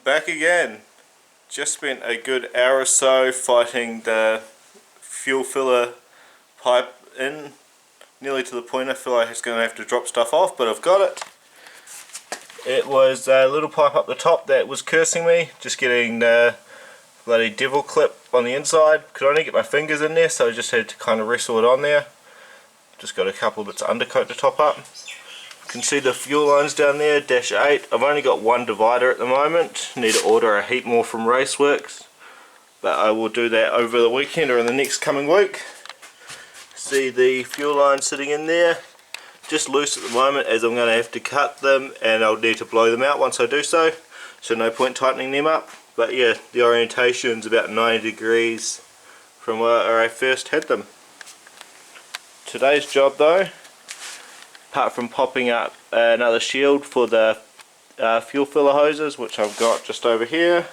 Back again. Just spent a good hour or so fighting the fuel filler pipe in, nearly to the point I feel like it's going to have to drop stuff off, but I've got it. It was a little pipe up the top that was cursing me, just getting the bloody devil clip on the inside. Could only get my fingers in there, so I just had to kind of wrestle it on there. Just got a couple bits of undercoat to top up. You can see the fuel lines down there, dash 8. I've only got one divider at the moment. Need to order a heap more from Raceworks, but I will do that over the weekend or in the next coming week. See the fuel lines sitting in there, just loose at the moment as I'm going to have to cut them and I'll need to blow them out once I do so, so no point tightening them up. But yeah, the orientation's about 90 degrees from where I first had them. Today's job though, apart from popping up another shield for the fuel filler hoses, which I've got just over here,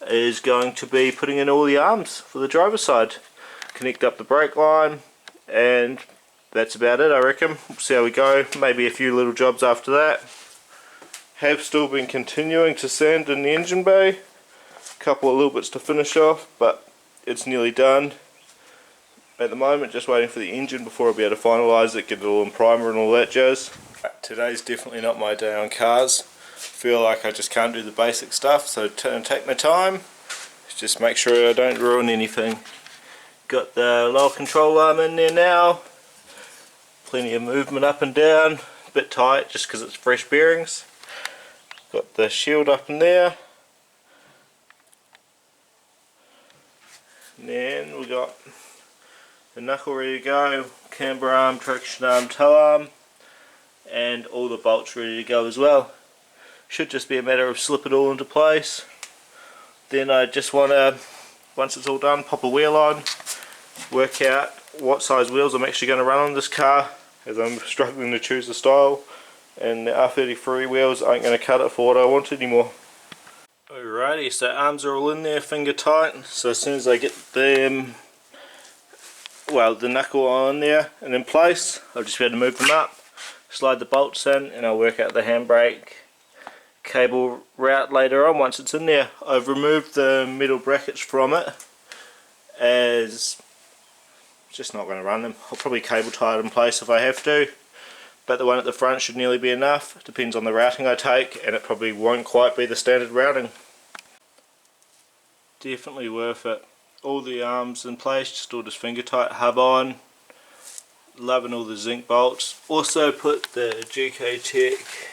is going to be putting in all the arms for the driver's side. Connect up the brake line, and that's about it, I reckon. We'll see how we go. Maybe a few little jobs after that. Have still been continuing to sand in the engine bay. A couple of little bits to finish off, but it's nearly done. At the moment, just waiting for the engine before I'll be able to finalise it, get it all in primer and all that jazz. Today's definitely not my day on cars. Feel like I just can't do the basic stuff, so take my time. Just make sure I don't ruin anything. Got the lower control arm in there now. Plenty of movement up and down. A bit tight just because it's fresh bearings. Got the shield up in there. And then we got the knuckle ready to go, camber arm, traction arm, tow arm, and all the bolts ready to go as well. Should just be a matter of slip it all into place. Then I just want to, once it's all done, pop a wheel on, work out what size wheels I'm actually going to run on this car, as I'm struggling to choose the style, and the R33 wheels aren't going to cut it for what I want anymore. Alrighty, so arms are all in there, finger tight, so as soon as I get them, well, the knuckle on there and in place, I'll just be able to move them up, slide the bolts in, and I'll work out the handbrake cable route later on once it's in there. I've removed the metal brackets from it, as just not going to run them. I'll probably cable tie it in place if I have to, but the one at the front should nearly be enough. It depends on the routing I take, and it probably won't quite be the standard routing. Definitely worth it. All the arms in place, just all this finger tight hub on. Loving all the zinc bolts. Also put the GK Tech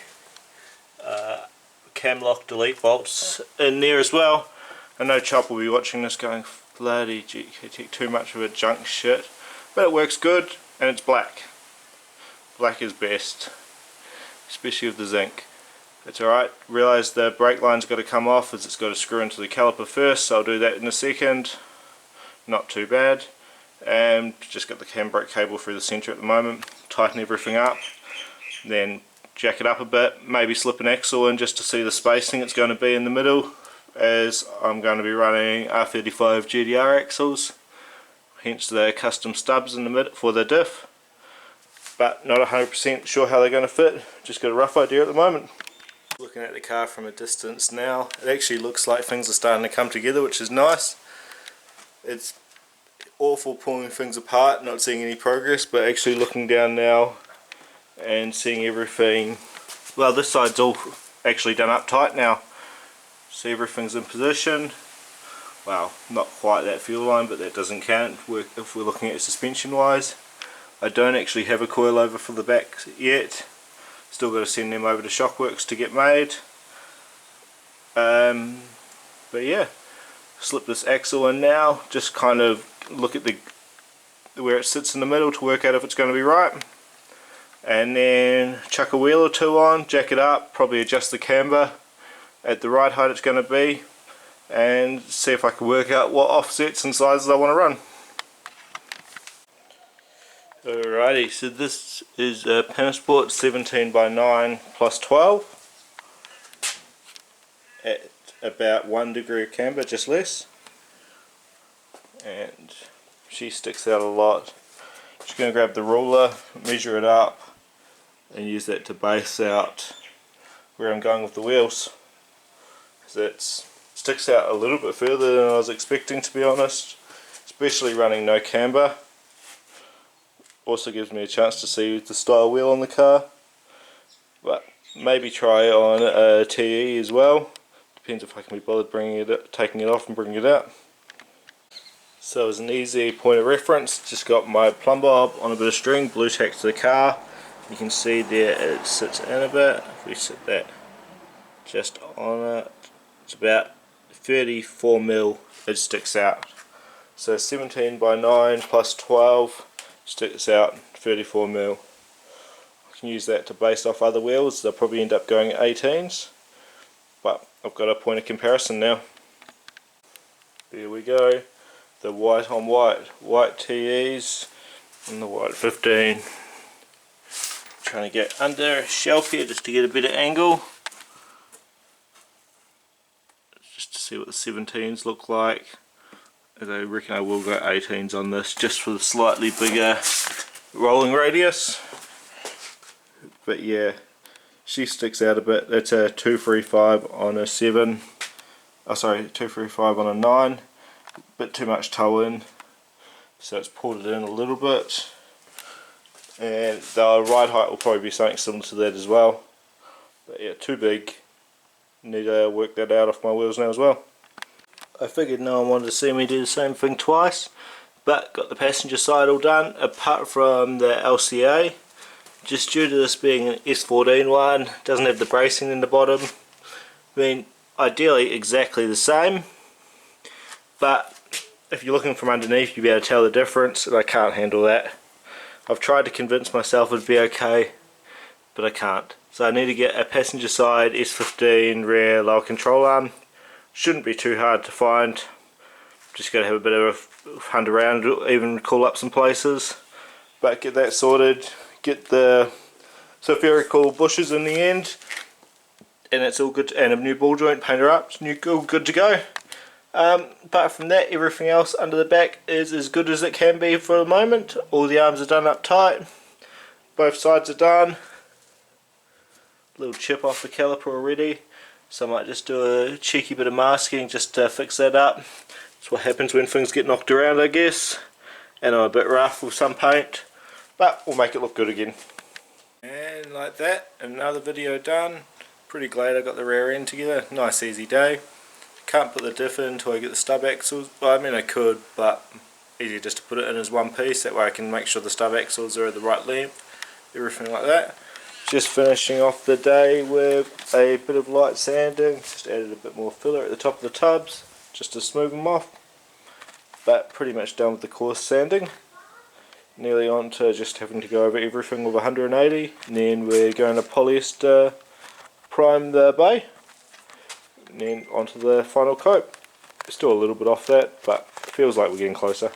cam lock delete bolts in there as well. I know Chop will be watching this going, bloody GK Tech, too much of a junk shit, but it works good, and it's black. Black is best, especially with the zinc. It's alright. Realise the brake line's got to come off, as it's got to screw into the caliper first, so I'll do that in a second. Not too bad. And just got the handbrake cable through the centre at the moment. Tighten everything up, then jack it up a bit, maybe slip an axle in just to see the spacing it's going to be in the middle, as I'm going to be running R35 GDR axles, hence the custom stubs in the middle for the diff, but not 100% sure how they're going to fit. Just got a rough idea at the moment. Looking at the car from a distance now, it actually looks like things are starting to come together, which is nice. It's awful pulling things apart, not seeing any progress, but actually looking down now and seeing everything, well, this side's all actually done up tight now. See, everything's in position. Well, not quite that fuel line, but that doesn't count if we're looking at suspension wise. I don't actually have a coilover for the back yet. Still got to send them over to Shockworks to get made. But yeah, slip this axle in now, just kind of look at where it sits in the middle to work out if it's going to be right, and then chuck a wheel or two on, jack it up, probably adjust the camber at the right height it's going to be, and see if I can work out what offsets and sizes I want to run. Alrighty, so this is a Panasport 17x9 plus 12 at about 1 degree of camber, just less, and she sticks out a lot. Just going to grab the ruler, measure it up, and use that to base out where I'm going with the wheels. because it sticks out a little bit further than I was expecting, to be honest, especially running no camber. Also gives me a chance to see the style wheel on the car, but maybe try on a TE as well. Depends if I can be bothered taking it off and bringing it out. So as an easy point of reference, just got my plumb bob on a bit of string, blue tack to the car. You can see there it sits in a bit. If we sit that just on it, it's about 34mm it sticks out. So 17 by 9 plus 12 sticks out 34mm. I can use that to base off other wheels. They'll probably end up going 18s, but I've got a point of comparison now. There we go. The white on white TEs and the white 15. Trying to get under a shelf here just to get a better angle, just to see what the 17s look like. As I reckon I will go 18s on this, just for the slightly bigger rolling radius. But yeah, she sticks out a bit. That's a 235 on a 7. Oh sorry, 235 on a 9. Bit too much toe in, so it's pulled it in a little bit. And the ride height will probably be something similar to that as well. But yeah, too big. Need to work that out off my wheels now as well. I figured no one wanted to see me do the same thing twice, but got the passenger side all done apart from the LCA. Just due to this being an S14 one, doesn't have the bracing in the bottom. I mean, ideally exactly the same, but if you're looking from underneath you'll be able to tell the difference, and I can't handle that. I've tried to convince myself it'd be okay, but I can't. So I need to get a passenger side S15 rear lower control arm. Shouldn't be too hard to find. Just got to have a bit of a hunt around, even call up some places. But get that sorted, get the spherical bushes in the end, and it's all good. And a new ball joint, paint her up, all good to go. Apart from that, everything else under the back is as good as it can be for the moment. All the arms are done up tight, both sides are done. Little chip off the caliper already, so I might just do a cheeky bit of masking just to fix that up. That's what happens when things get knocked around, I guess, and I'm a bit rough with some paint, but we'll make it look good again. And like that, another video done. Pretty glad I got the rear end together. Nice easy day. Can't put the diff in until I get the stub axles. Well, I mean I could, but easier just to put it in as one piece. That way I can make sure the stub axles are at the right length, everything like that. Just finishing off the day with a bit of light sanding. Just added a bit more filler at the top of the tubs just to smooth them off. But pretty much done with the coarse sanding. Nearly on to just having to go over everything with 180. And then we're going to polyester prime the bay. And then onto the final coat. Still a little bit off that, but it feels like we're getting closer.